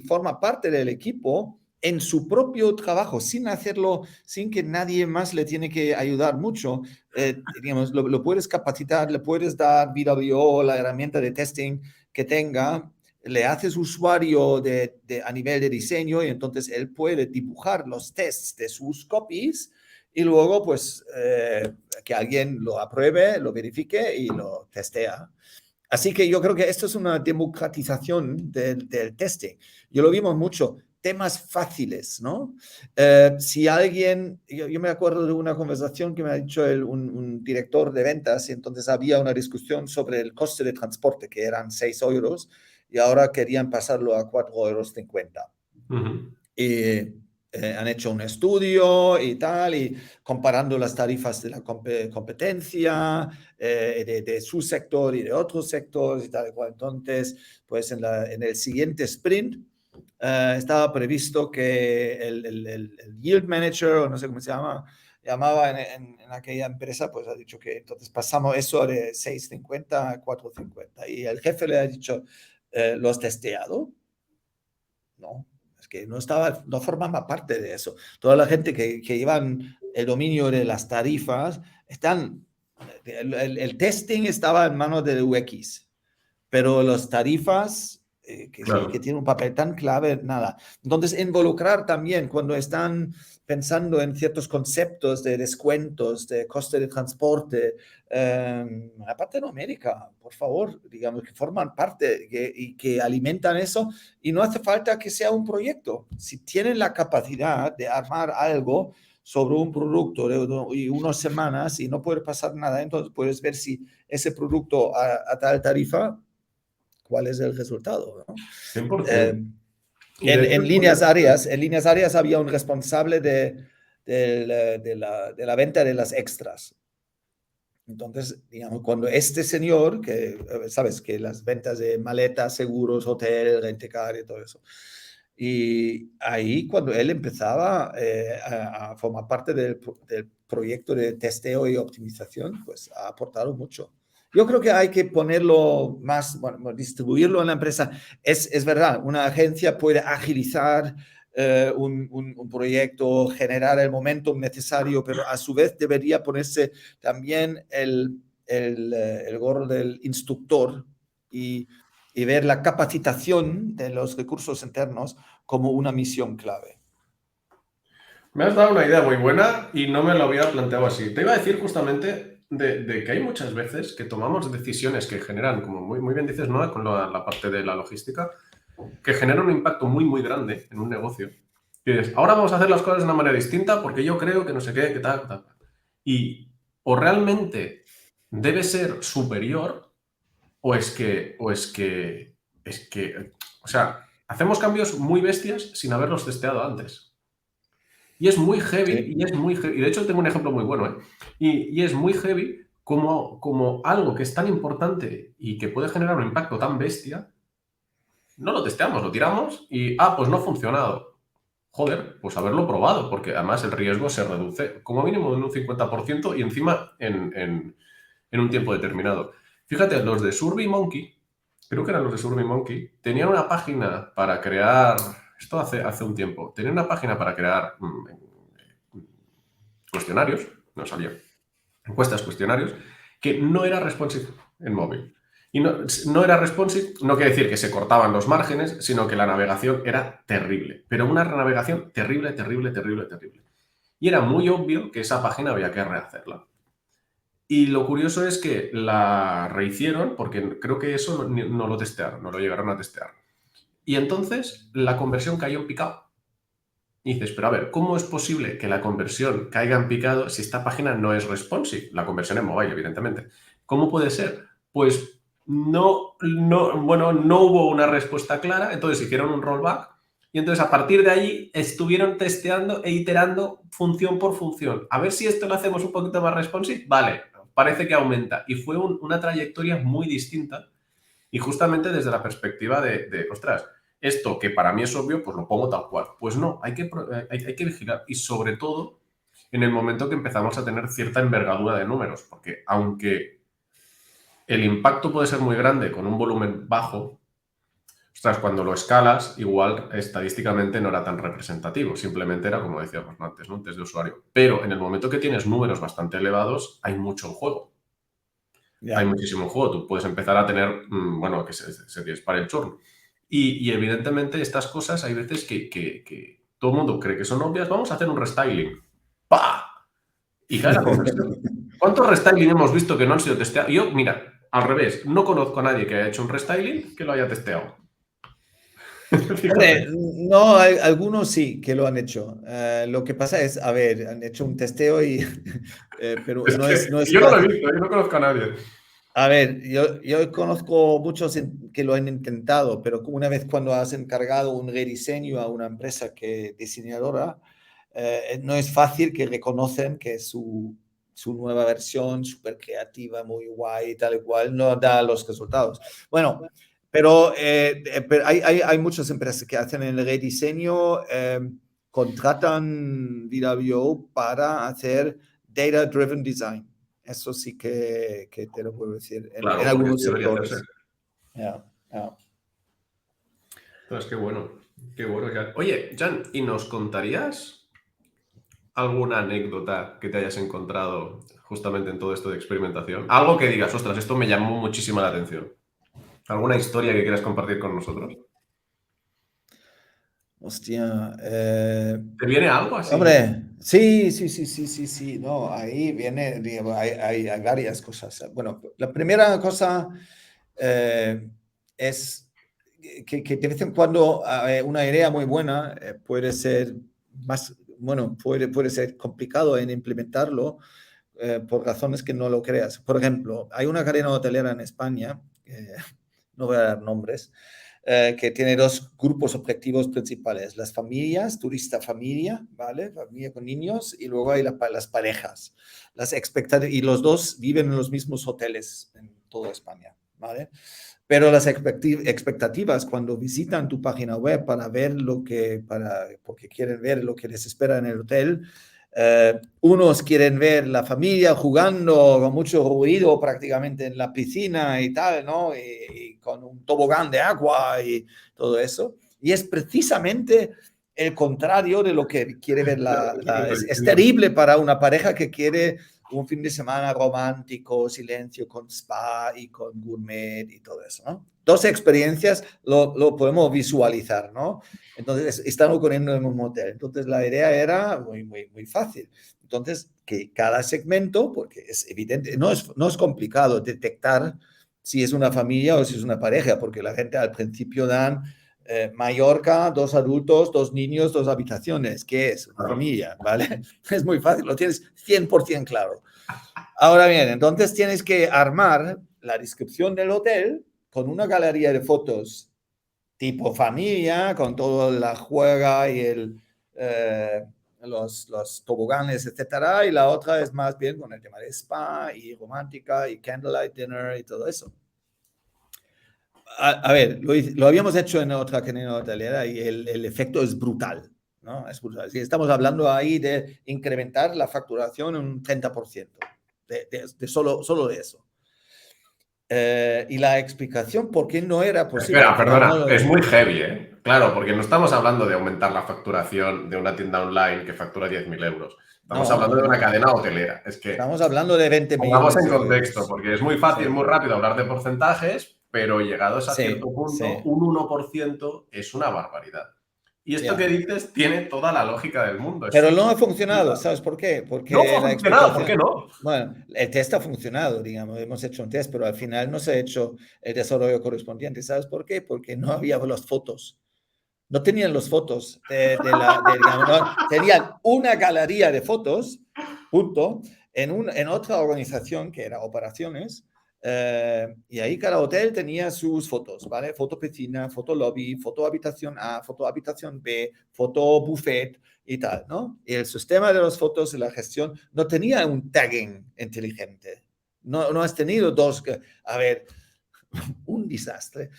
[SPEAKER 2] forma parte del equipo en su propio trabajo, sin hacerlo, sin que nadie más le tiene que ayudar mucho, digamos, lo puedes capacitar, le puedes dar VWO, la herramienta de testing que tenga, le haces usuario a nivel de diseño y entonces él puede dibujar los tests de sus copies y luego pues que alguien lo apruebe, lo verifique y lo testea. Así que yo creo que esto es una democratización del testing. Yo lo vimos mucho, temas fáciles, ¿no? Si alguien, yo me acuerdo de una conversación que me ha dicho un director de ventas y entonces había una discusión sobre el coste de transporte, que eran 6 euros y ahora querían pasarlo a 4,50 euros. Y han hecho un estudio y tal, y comparando las tarifas de la competencia, de su sector y de otros sectores y tal y cual. Entonces, pues en el siguiente sprint estaba previsto que el Yield Manager, o no sé cómo se llamaba en aquella empresa, pues ha dicho que entonces pasamos eso de 6,50 a 4,50. Y el jefe le ha dicho, ¿lo has testeado? No, es que no formaba parte de eso. Toda la gente que llevan el dominio de las tarifas, el testing estaba en manos del UX, pero las tarifas, que
[SPEAKER 1] Claro.
[SPEAKER 2] tienen un papel tan clave, nada. Entonces, involucrar también cuando están pensando en ciertos conceptos de descuentos, de coste de transporte, la parte numérica, por favor, digamos, que forman parte y que alimentan eso, y no hace falta que sea un proyecto. Si tienen la capacidad de armar algo sobre un producto y unas semanas y no puede pasar nada, entonces puedes ver si ese producto a tal tarifa, cuál es el resultado, ¿no?
[SPEAKER 1] 100%. Y de hecho
[SPEAKER 2] En
[SPEAKER 1] es
[SPEAKER 2] líneas
[SPEAKER 1] curioso.
[SPEAKER 2] áreas, había un responsable de la venta de las extras. Entonces, digamos, cuando este señor, que sabes que las ventas de maletas, seguros, hotel, rentecar y todo eso, y ahí cuando él empezaba a formar parte del proyecto de testeo y optimización, pues ha aportado mucho. Yo creo que hay que ponerlo más, bueno, distribuirlo en la empresa. Es verdad, una agencia puede agilizar un proyecto, generar el momentum necesario, pero a su vez debería ponerse también el gorro del instructor y, y ver la capacitación de los recursos internos como una misión clave.
[SPEAKER 1] Me has dado una idea muy buena y no me lo había planteado así. Te iba a decir justamente de que hay muchas veces que tomamos decisiones que generan, como muy bien dices, ¿no? Con la parte de la logística, que generan un impacto muy grande en un negocio. Y dices, ahora vamos a hacer las cosas de una manera distinta porque yo creo que no sé qué, que tal, tal. Y o realmente debe ser superior o sea, hacemos cambios muy bestias sin haberlos testeado antes. Y es muy heavy,
[SPEAKER 2] Sí.
[SPEAKER 1] y de hecho tengo un ejemplo muy bueno, ¿eh? Y es muy heavy como algo que es tan importante y que puede generar un impacto tan bestia, no lo testeamos, lo tiramos y, pues no ha funcionado. Joder, pues haberlo probado, porque además el riesgo se reduce como mínimo en un 50% y encima en un tiempo determinado. Fíjate, los de SurveyMonkey, creo que eran los de SurveyMonkey, tenían una página para crear, esto hace un tiempo, tenían una página para crear cuestionarios, no salía, encuestas, cuestionarios, que no era responsive en móvil. Y no era responsive, no quiere decir que se cortaban los márgenes, sino que la navegación era terrible. Pero una navegación terrible. Y era muy obvio que esa página había que rehacerla. Y lo curioso es que la rehicieron, porque creo que eso no lo testearon, no lo llegaron a testear. Y entonces la conversión cayó en picado. Y dices, pero a ver, ¿cómo es posible que la conversión caiga en picado si esta página no es responsive? La conversión en mobile, evidentemente. ¿Cómo puede ser? Pues bueno, no hubo una respuesta clara, entonces hicieron un rollback y entonces a partir de ahí estuvieron testeando e iterando función por función. A ver si esto lo hacemos un poquito más responsive. Vale, parece que aumenta. Y fue una trayectoria muy distinta y justamente desde la perspectiva ostras, esto que para mí es obvio, pues lo pongo tal cual. Pues no, hay que vigilar. Y sobre todo en el momento que empezamos a tener cierta envergadura de números, porque aunque el impacto puede ser muy grande con un volumen bajo, ostras, cuando lo escalas, igual estadísticamente no era tan representativo, simplemente era como decíamos antes, ¿no? Un test de usuario. Pero en el momento que tienes números bastante elevados, hay mucho en juego. Hay
[SPEAKER 2] Ya.
[SPEAKER 1] muchísimo en juego. Tú puedes empezar a tener, bueno, que se dispare el churn. Y evidentemente estas cosas hay veces que todo el mundo cree que son obvias. Vamos a hacer un restyling. ¡Pah! Y cae la conversión. ¿Cuántos restyling hemos visto que no han sido testeados? Yo, mira, al revés, no conozco a nadie que haya hecho un restyling que lo haya testeado.
[SPEAKER 2] Hombre,
[SPEAKER 1] Fíjate.
[SPEAKER 2] no, algunos sí que lo han hecho. Lo que pasa es, a ver, han hecho un testeo pero
[SPEAKER 1] Es que
[SPEAKER 2] no es
[SPEAKER 1] yo no lo he
[SPEAKER 2] fácil.
[SPEAKER 1] visto, yo no conozco a nadie.
[SPEAKER 2] A ver, yo conozco muchos que lo han intentado, pero una vez cuando has encargado un rediseño a una empresa diseñadora, no es fácil que reconocen que su nueva versión, súper creativa, muy guay y tal y cual, no da los resultados. Bueno, pero hay muchas empresas que hacen el rediseño, contratan VW para hacer data-driven design. Eso sí que te lo puedo decir en
[SPEAKER 1] Claro, porque
[SPEAKER 2] algunos
[SPEAKER 1] así debería hacerse.
[SPEAKER 2] sectores. Ya, ya.
[SPEAKER 1] Entonces, qué bueno. Qué bueno, Jan. Oye, Jan, ¿y nos contarías alguna anécdota que te hayas encontrado justamente en todo esto de experimentación? Algo que digas, ostras, esto me llamó muchísimo la atención. ¿Alguna historia que quieras compartir con nosotros?
[SPEAKER 2] Hostia,
[SPEAKER 1] ¿Te viene algo así?
[SPEAKER 2] hombre, sí, sí, sí, sí, sí, sí, no, ahí viene, digo, hay varias cosas. Bueno, la primera cosa eh, es que de vez en cuando una idea muy buena puede ser más, bueno, puede ser complicado en implementarlo por razones que no lo creas. Por ejemplo, hay una cadena hotelera en España, no voy a dar nombres, que tiene dos grupos objetivos principales, las familias, turista familia, ¿vale? Familia con niños, y luego hay las parejas. Y los dos viven en los mismos hoteles en toda España, ¿vale? Pero las expectativas cuando visitan tu página web para ver porque quieren ver lo que les espera en el hotel, unos quieren ver la familia jugando con mucho ruido prácticamente en la piscina y tal, ¿no? Y con un tobogán de agua y todo eso. Y es precisamente el contrario de lo que quiere ver
[SPEAKER 1] Claro, eso no te
[SPEAKER 2] es
[SPEAKER 1] entiendo.
[SPEAKER 2] terrible para una pareja que quiere un fin de semana romántico, silencio con spa y con gourmet y todo eso, ¿no? Dos experiencias lo podemos visualizar, ¿no? Entonces, están ocurriendo en un hotel. Entonces, la idea era muy fácil. Entonces, que cada segmento, porque es evidente, no es complicado detectar si es una familia o si es una pareja, porque la gente al principio dan Mallorca, dos adultos, dos niños, dos habitaciones. ¿Qué es? Una
[SPEAKER 1] Claro.
[SPEAKER 2] familia, ¿vale? Es muy fácil, lo tienes 100% claro. Ahora bien, entonces tienes que armar la descripción del hotel con una galería de fotos tipo familia, con toda la juega y los toboganes, etcétera, y la otra es más bien con el tema de spa y romántica y candlelight dinner y todo eso. A ver, lo habíamos hecho en otra cadena hotelera y el efecto es brutal, ¿no? Es brutal. Sí, estamos hablando ahí de incrementar la facturación un 30%, de solo de eso. Y la explicación por qué no era posible,
[SPEAKER 1] Espera,
[SPEAKER 2] al final no
[SPEAKER 1] perdona,
[SPEAKER 2] lo...
[SPEAKER 1] es muy heavy, ¿eh? Claro, porque no estamos hablando de aumentar la facturación de una tienda online que factura 10.000 euros. Estamos
[SPEAKER 2] No,
[SPEAKER 1] hablando
[SPEAKER 2] no,
[SPEAKER 1] de una
[SPEAKER 2] no.
[SPEAKER 1] cadena hotelera. Es que
[SPEAKER 2] Estamos hablando de 20
[SPEAKER 1] pongamos
[SPEAKER 2] millones
[SPEAKER 1] en
[SPEAKER 2] de
[SPEAKER 1] contexto,
[SPEAKER 2] euros.
[SPEAKER 1] porque es muy
[SPEAKER 2] Sí,
[SPEAKER 1] fácil, muy rápido hablar de porcentajes, pero llegados a cierto
[SPEAKER 2] sí,
[SPEAKER 1] punto,
[SPEAKER 2] sí,
[SPEAKER 1] un 1% es una barbaridad. Y esto que
[SPEAKER 2] ya.
[SPEAKER 1] dices tiene toda la lógica del mundo, es
[SPEAKER 2] Pero no
[SPEAKER 1] súper
[SPEAKER 2] ha funcionado,
[SPEAKER 1] complicado.
[SPEAKER 2] ¿sabes por qué?
[SPEAKER 1] No
[SPEAKER 2] Porque
[SPEAKER 1] ha
[SPEAKER 2] la
[SPEAKER 1] funcionado, ¿por qué
[SPEAKER 2] explicación,
[SPEAKER 1] no?
[SPEAKER 2] bueno, el test ha funcionado, digamos, hemos hecho un test, pero al final no se ha hecho el desarrollo correspondiente. ¿Sabes por qué? Porque no había las fotos. No tenían las fotos digamos, no, tenían una galería de fotos, punto, en otra organización que era operaciones, y ahí cada hotel tenía sus fotos, ¿vale? Foto piscina, foto lobby, foto habitación A, foto habitación B, foto buffet y tal, ¿no? Y el sistema de las fotos y la gestión no tenía un tagging inteligente. No has tenido dos, a ver, un desastre.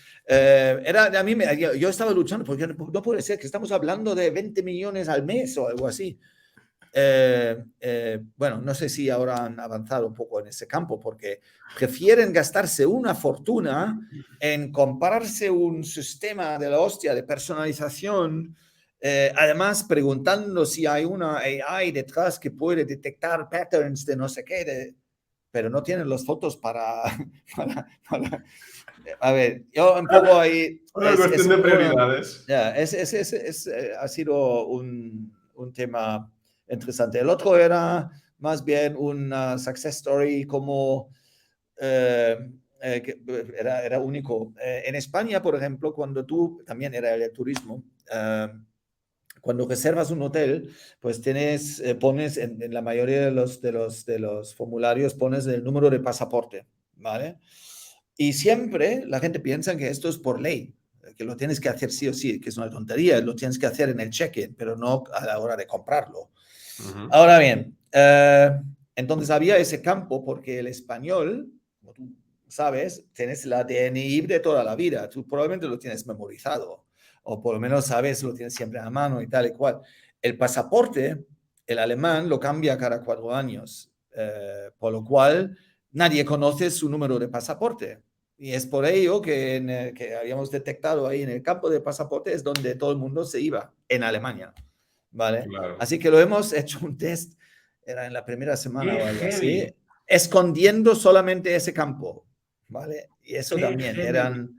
[SPEAKER 2] Yo estaba luchando porque no puede ser que estamos hablando de 20 millones al mes o algo así. Bueno, no sé si ahora han avanzado un poco en ese campo porque prefieren gastarse una fortuna en comprarse un sistema de la hostia de personalización, además preguntando si hay una AI detrás que puede detectar patterns de no sé qué, pero no tienen las fotos para a ver, yo un poco ahí
[SPEAKER 1] Una cuestión de prioridades.
[SPEAKER 2] ha sido un tema interesante. El otro era más bien una success story como eh, era único. En España, por ejemplo, cuando tú, también era el turismo, cuando reservas un hotel, pues pones en la mayoría de los formularios, pones el número de pasaporte, ¿vale? Y siempre la gente piensa que esto es por ley, que lo tienes que hacer sí o sí, que es una tontería, lo tienes que hacer en el check-in, pero no a la hora de comprarlo.
[SPEAKER 1] Ujú.
[SPEAKER 2] Ahora bien, entonces había ese campo porque el español, como tú sabes, tienes la DNI de toda la vida, tú probablemente lo tienes memorizado, o por lo menos sabes, lo tienes siempre a mano y tal y cual. El pasaporte, el alemán lo cambia cada 4 años, por lo cual nadie conoce su número de pasaporte. Y es por ello que habíamos detectado ahí en el campo de pasaportes donde todo el mundo se iba, en Alemania, ¿vale?
[SPEAKER 1] Claro.
[SPEAKER 2] Así que lo hemos hecho un test, era en la primera semana
[SPEAKER 1] ¡Qué
[SPEAKER 2] o algo así,
[SPEAKER 1] heavy!
[SPEAKER 2] escondiendo solamente ese campo, ¿vale? Y eso
[SPEAKER 1] ¡Qué
[SPEAKER 2] también
[SPEAKER 1] heavy!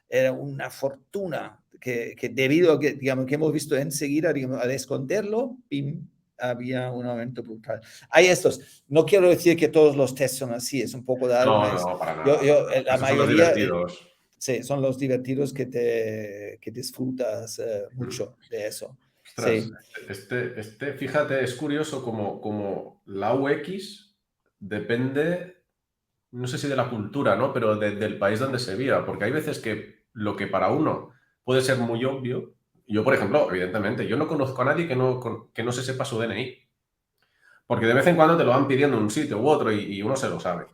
[SPEAKER 2] era una fortuna que debido a que, digamos, que hemos visto enseguida, digamos, al esconderlo, ¡pim!, había un aumento brutal. Hay estos, no quiero decir que todos los tests son así, es un poco dar
[SPEAKER 1] No,
[SPEAKER 2] una...
[SPEAKER 1] no, para nada, para nada.
[SPEAKER 2] La
[SPEAKER 1] Estos son los
[SPEAKER 2] mayoría,
[SPEAKER 1] divertidos.
[SPEAKER 2] sí, son los divertidos que disfrutas mucho de eso.
[SPEAKER 1] Ostras,
[SPEAKER 2] Sí,
[SPEAKER 1] fíjate, es curioso como la UX depende, no sé si de la cultura, ¿no? Pero del país donde se viva, porque hay veces que lo que para uno puede ser muy obvio, yo, por ejemplo, evidentemente, yo no conozco a nadie que no se sepa su DNI, porque de vez en cuando te lo van pidiendo en un sitio u otro y uno se lo sabe,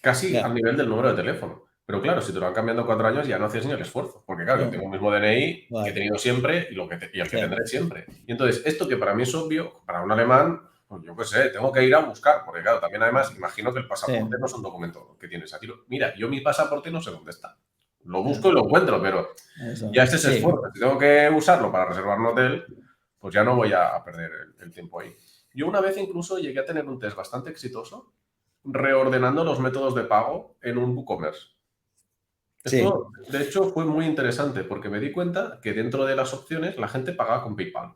[SPEAKER 1] casi al
[SPEAKER 2] ya,
[SPEAKER 1] nivel del número de teléfono. Pero claro, si te lo van cambiando 4 años ya no haces ni el esfuerzo, porque claro, yo
[SPEAKER 2] no,
[SPEAKER 1] tengo el mismo DNI que he
[SPEAKER 2] vale,
[SPEAKER 1] tenido siempre y el que
[SPEAKER 2] sí,
[SPEAKER 1] tendré siempre. Y entonces, esto que para mí es obvio, para un alemán, pues yo qué sé, tengo que ir a buscar, porque claro, también además, imagino que el
[SPEAKER 2] sí,
[SPEAKER 1] pasaporte no es un documento que tienes aquí. Mira, yo mi pasaporte no sé dónde está. Lo busco
[SPEAKER 2] ya,
[SPEAKER 1] y lo encuentro, pero
[SPEAKER 2] eso,
[SPEAKER 1] ya es ese
[SPEAKER 2] sí,
[SPEAKER 1] esfuerzo. Si tengo que usarlo para reservar un hotel, pues ya no voy a perder el tiempo ahí. Yo una vez incluso llegué a tener un test bastante exitoso reordenando los métodos de pago en un WooCommerce.
[SPEAKER 2] sí,
[SPEAKER 1] Esto, de hecho, fue muy interesante porque me di cuenta que dentro de las opciones la gente pagaba con PayPal.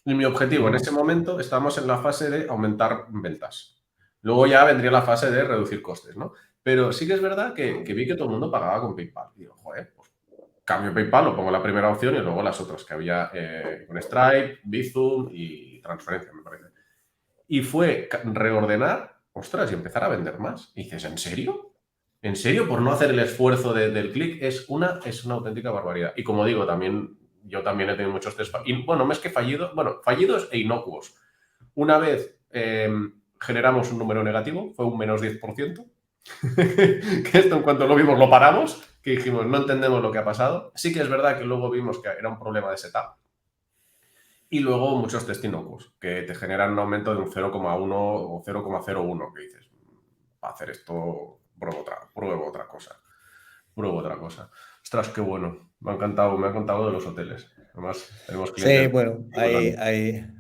[SPEAKER 1] Y mi objetivo en
[SPEAKER 2] ujú,
[SPEAKER 1] ese momento, estábamos en la fase de aumentar ventas. Luego ya vendría la fase de reducir costes, ¿no? Pero sí que es verdad que vi que todo el mundo pagaba con PayPal. Y digo, joder, pues cambio PayPal, lo pongo la primera opción y luego las otras que había con Stripe, Bizum y transferencia, me parece. Y fue reordenar, ostras, y empezar a vender más. Y dices, ¿en serio? ¿En serio? Por no hacer el esfuerzo del clic, es una auténtica barbaridad. Y como digo, yo también he tenido muchos test. Y bueno, más que fallidos, bueno, fallidos e inocuos. Una vez generamos un número negativo, fue un -10%, que esto en cuanto lo vimos lo paramos, que dijimos, no entendemos lo que ha pasado. Sí que es verdad que luego vimos que era un problema de setup, y luego muchos test inocuos, que te generan un aumento de un 0,1 o 0,01, que dices, para hacer esto, pruebo otra cosa. Pruebo otra cosa. Ostras, qué bueno. Me ha encantado de los hoteles. Además, tenemos clientes
[SPEAKER 2] sí,
[SPEAKER 1] de
[SPEAKER 2] bueno,
[SPEAKER 1] tipo también.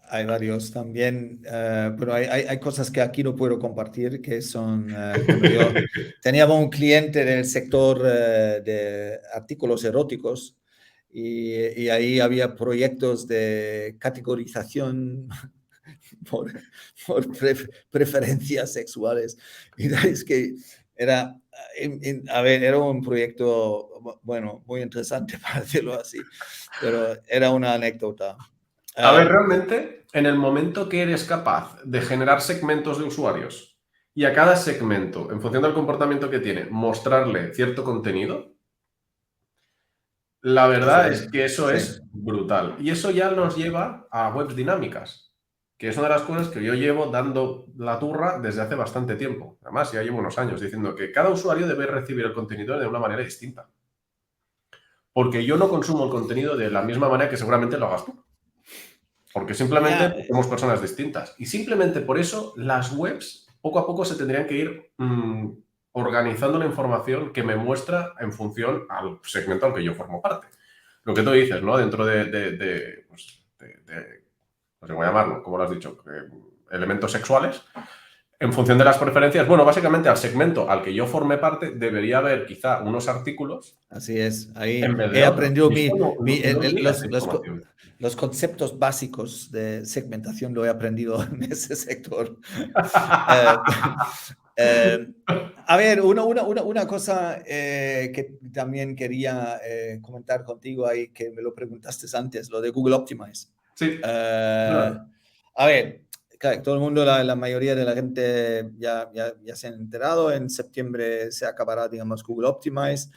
[SPEAKER 2] hay varios también, pero hay cosas que aquí no puedo compartir, que son, bueno, yo teníamos un cliente del sector de artículos eróticos y ahí había proyectos de categorización por, preferencias sexuales. Y es que era, a ver, era un proyecto, bueno, muy interesante para decirlo así, pero era una anécdota.
[SPEAKER 1] A ver,
[SPEAKER 2] Um,
[SPEAKER 1] realmente, en el momento que eres capaz de generar segmentos de usuarios y a cada segmento, en función del comportamiento que tiene, mostrarle cierto contenido, la
[SPEAKER 2] eso
[SPEAKER 1] verdad es
[SPEAKER 2] es,
[SPEAKER 1] que eso
[SPEAKER 2] sí,
[SPEAKER 1] es brutal. Y eso ya nos lleva a webs dinámicas, que es una de las cosas que yo llevo dando la turra desde hace bastante tiempo. Además, ya llevo unos años diciendo que cada usuario debe recibir el contenido de una manera distinta. Porque yo no consumo el contenido de la misma manera que seguramente lo hagas tú. Porque simplemente
[SPEAKER 2] ya,
[SPEAKER 1] pues, somos personas distintas. Y simplemente por eso las webs poco a poco se tendrían que ir organizando la información que me muestra en función al segmento al que yo formo parte. Lo que tú dices, ¿no? Dentro no sé cómo llamarlo, como lo has dicho, elementos sexuales, en función de las preferencias, bueno, básicamente al segmento al que yo forme parte debería haber quizá unos artículos
[SPEAKER 2] así es. Ahí
[SPEAKER 1] en vez de
[SPEAKER 2] he
[SPEAKER 1] otros.
[SPEAKER 2] aprendido
[SPEAKER 1] Y esto no tenía esa información.
[SPEAKER 2] los conceptos básicos de segmentación, lo he aprendido en ese sector. Eh, eh, a ver, una cosa que también quería comentar contigo ahí, que me lo preguntaste antes, lo de Google Optimize.
[SPEAKER 1] Sí,
[SPEAKER 2] Eh,
[SPEAKER 1] claro.
[SPEAKER 2] a ver, claro, todo el mundo, la mayoría de la gente ya se han enterado, en septiembre se acabará, digamos, Google Optimize.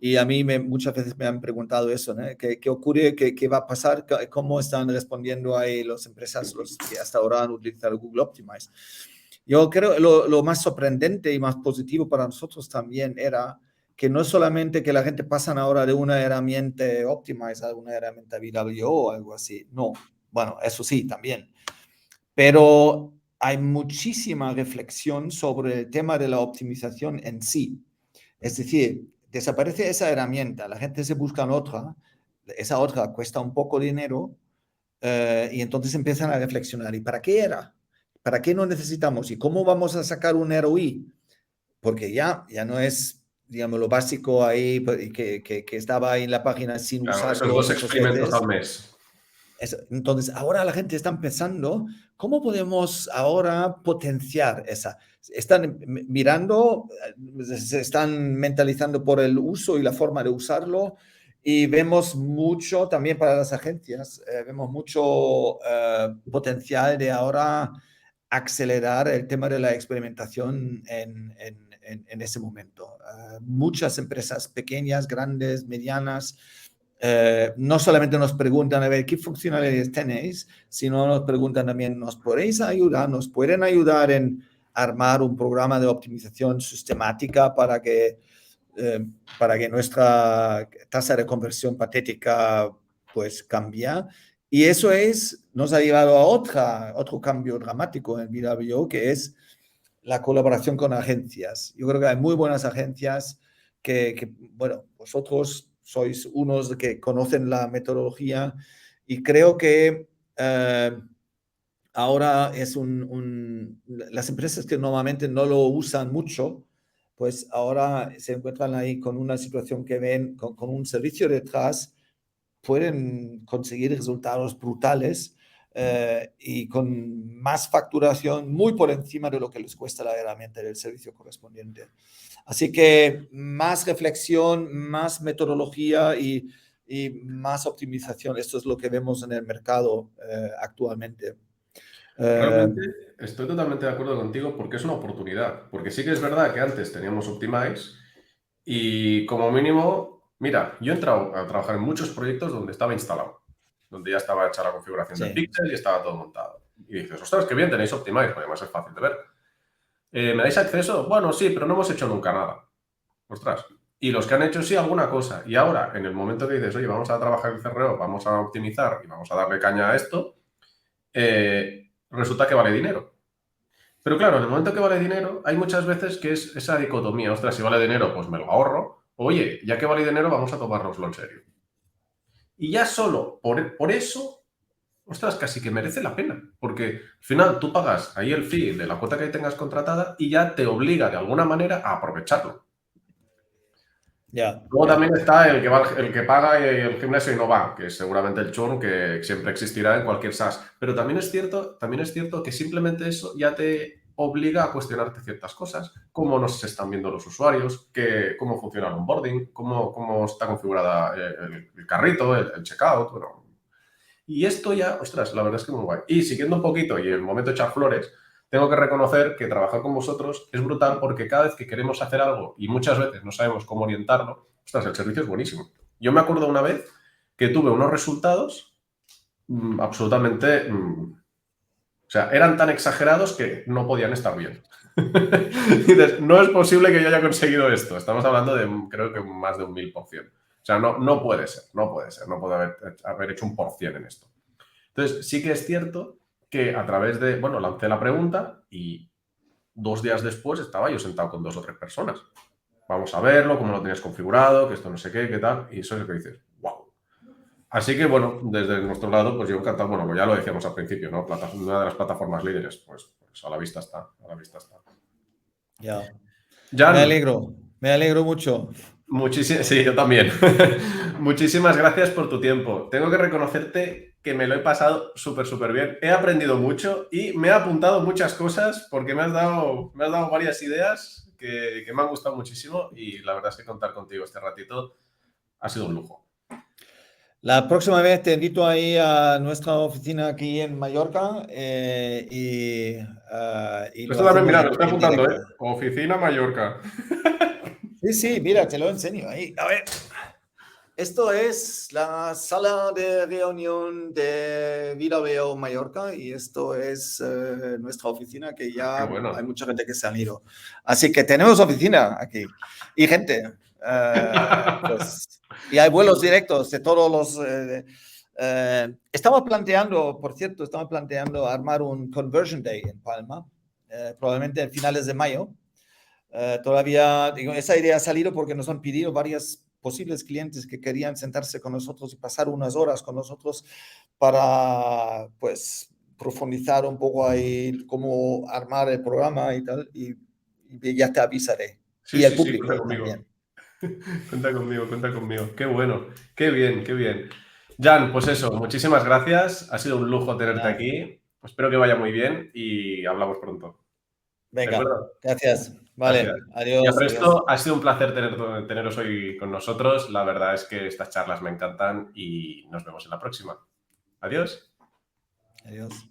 [SPEAKER 2] Y a mí muchas veces me han preguntado eso, ¿no? ¿Qué ocurre? ¿Qué va a pasar? ¿Cómo están respondiendo ahí las empresas los que hasta ahora han utilizado Google Optimize? Yo creo lo más sorprendente y más positivo para nosotros también era que no solamente que la gente pasa ahora de una herramienta Optimize a una herramienta BWO o algo así, no, bueno, eso sí, también, pero hay muchísima reflexión sobre el tema de la optimización en sí. Es decir, desaparece esa herramienta, la gente se busca otra, esa otra cuesta un poco dinero y entonces empiezan a reflexionar, ¿y para qué era? ¿Para qué no necesitamos? ¿Y cómo vamos a sacar un ROI? Porque ya no es, digamos, lo básico ahí que estaba ahí en la página sin
[SPEAKER 1] Claro, esos
[SPEAKER 2] usarlo
[SPEAKER 1] 2
[SPEAKER 2] muchas
[SPEAKER 1] experimentos al
[SPEAKER 2] veces.
[SPEAKER 1] mes.
[SPEAKER 2] Entonces, ahora la gente está pensando, ¿cómo podemos ahora potenciar esa? Están mirando, se están mentalizando por el uso y la forma de usarlo y vemos mucho también para las agencias, vemos mucho potencial de ahora acelerar el tema de la experimentación en ese momento. Muchas empresas pequeñas, grandes, medianas, no solamente nos preguntan a ver qué funcionalidades tenéis, sino nos preguntan también, ¿nos podéis ayudar? ¿Nos pueden ayudar en armar un programa de optimización sistemática para que nuestra tasa de conversión patética pues cambie? Y eso nos ha llevado a otro cambio dramático en VWO, que es la colaboración con agencias. Yo creo que hay muy buenas agencias bueno, vosotros sois unos que conocen la metodología y creo que ahora las empresas que normalmente no lo usan mucho, pues ahora se encuentran ahí con una situación que ven, con un servicio detrás, pueden conseguir resultados brutales y con más facturación muy por encima de lo que les cuesta la herramienta del servicio correspondiente. Así que más reflexión, más metodología y más optimización. Esto es lo que vemos en el mercado actualmente.
[SPEAKER 1] Realmente estoy totalmente de acuerdo contigo porque es una oportunidad. Porque sí que es verdad que antes teníamos Optimize y como mínimo, mira, yo he entrado a trabajar en muchos proyectos donde estaba instalado, donde ya estaba hecha la configuración del
[SPEAKER 2] Sí,
[SPEAKER 1] pixel y estaba todo montado. Y dices, ostras, qué bien, tenéis Optimize, porque además es fácil de ver. ¿Me dais acceso? Bueno, sí, pero no hemos hecho nunca nada. Ostras. Y los que han hecho sí alguna cosa. Y ahora, en el momento que dices, oye, vamos a trabajar el CRO, vamos a optimizar y vamos a darle caña a esto, resulta que vale dinero. Pero claro, en el momento que vale dinero, hay muchas veces que es esa dicotomía. Ostras, si vale dinero, pues me lo ahorro. Oye, ya que vale dinero, vamos a tomárnoslo en serio. Y ya solo por eso, ostras, casi que merece la pena. Porque al final tú pagas ahí el fee de la cuota que tengas contratada y ya te obliga de alguna manera a aprovecharlo.
[SPEAKER 2] ya,
[SPEAKER 1] Luego
[SPEAKER 2] ya.
[SPEAKER 1] también está el que paga y el gimnasio y no va, que es seguramente el churn que siempre existirá en cualquier SaaS. Pero también es cierto que simplemente eso ya te obliga a cuestionarte ciertas cosas, cómo nos están viendo los usuarios, cómo funciona el onboarding, cómo está configurada el carrito, el checkout. Bueno. Y esto ya, ostras, la verdad es que muy guay. Y siguiendo un poquito y el momento de echar flores, tengo que reconocer que trabajar con vosotros es brutal porque cada vez que queremos hacer algo y muchas veces no sabemos cómo orientarlo, ostras, el servicio es buenísimo. Yo me acuerdo una vez que tuve unos resultados absolutamente... o sea, eran tan exagerados que no podían estar bien. Y dices, no es posible que yo haya conseguido esto. Estamos hablando de, creo que más de un 1000%. O sea, no puede ser, no puedo haber hecho un por cien en esto. Entonces, sí que es cierto que a través de, bueno, lancé la pregunta y 2 días después estaba yo sentado con 2 o 3 personas. Vamos a verlo, cómo lo tenías configurado, que esto no sé qué, qué tal. Y eso es lo que dices, wow. Así que, bueno, desde nuestro lado, pues yo encantado, bueno, ya lo decíamos al principio, ¿no? Una de las plataformas líderes, pues a la vista está, a la vista está.
[SPEAKER 2] Ya.
[SPEAKER 1] Jan,
[SPEAKER 2] Me alegro mucho.
[SPEAKER 1] sí, yo también. Muchísimas gracias por tu tiempo. Tengo que reconocerte que me lo he pasado súper, súper bien. He aprendido mucho y me he apuntado muchas cosas porque me has dado varias ideas que me han gustado muchísimo y la verdad es que contar contigo este ratito ha sido un lujo.
[SPEAKER 2] La próxima vez te invito ahí a nuestra oficina aquí en Mallorca y lo
[SPEAKER 1] Esto también,
[SPEAKER 2] hacemos
[SPEAKER 1] mira, lo estoy
[SPEAKER 2] en
[SPEAKER 1] apuntando,
[SPEAKER 2] directo.
[SPEAKER 1] ¿eh? Oficina Mallorca.
[SPEAKER 2] Sí, sí, mira, te lo enseño ahí. A ver, esto es la sala de reunión de VWO Mallorca y esto es nuestra oficina que
[SPEAKER 1] Qué
[SPEAKER 2] ya hay
[SPEAKER 1] bueno.
[SPEAKER 2] mucha gente que se han ido. Así que tenemos oficina aquí y gente. Pues, y hay vuelos directos de todos los... estamos planteando, por cierto, estamos planteando armar un Conversion Day en Palma, probablemente a finales de mayo. Todavía, digo, esa idea ha salido porque nos han pedido varios posibles clientes que querían sentarse con nosotros y pasar unas horas con nosotros para, pues, profundizar un poco ahí cómo armar el programa y tal, y ya te avisaré.
[SPEAKER 1] Sí,
[SPEAKER 2] Y el
[SPEAKER 1] sí, sí, cuenta
[SPEAKER 2] público
[SPEAKER 1] conmigo.
[SPEAKER 2] también.
[SPEAKER 1] Cuenta conmigo, cuenta conmigo. Qué bueno, qué bien, qué bien. Jan, pues eso, muchísimas gracias. Ha sido un lujo tenerte
[SPEAKER 2] Nada.
[SPEAKER 1] aquí. Espero que vaya muy bien y hablamos pronto. ¿De
[SPEAKER 2] Venga,
[SPEAKER 1] acuerdo?
[SPEAKER 2] gracias.
[SPEAKER 1] Gracias.
[SPEAKER 2] Vale,
[SPEAKER 1] Y al
[SPEAKER 2] adiós, adiós.
[SPEAKER 1] resto, ha sido un placer teneros hoy con nosotros. La verdad es que estas charlas me encantan y nos vemos en la próxima. Adiós.
[SPEAKER 2] Adiós.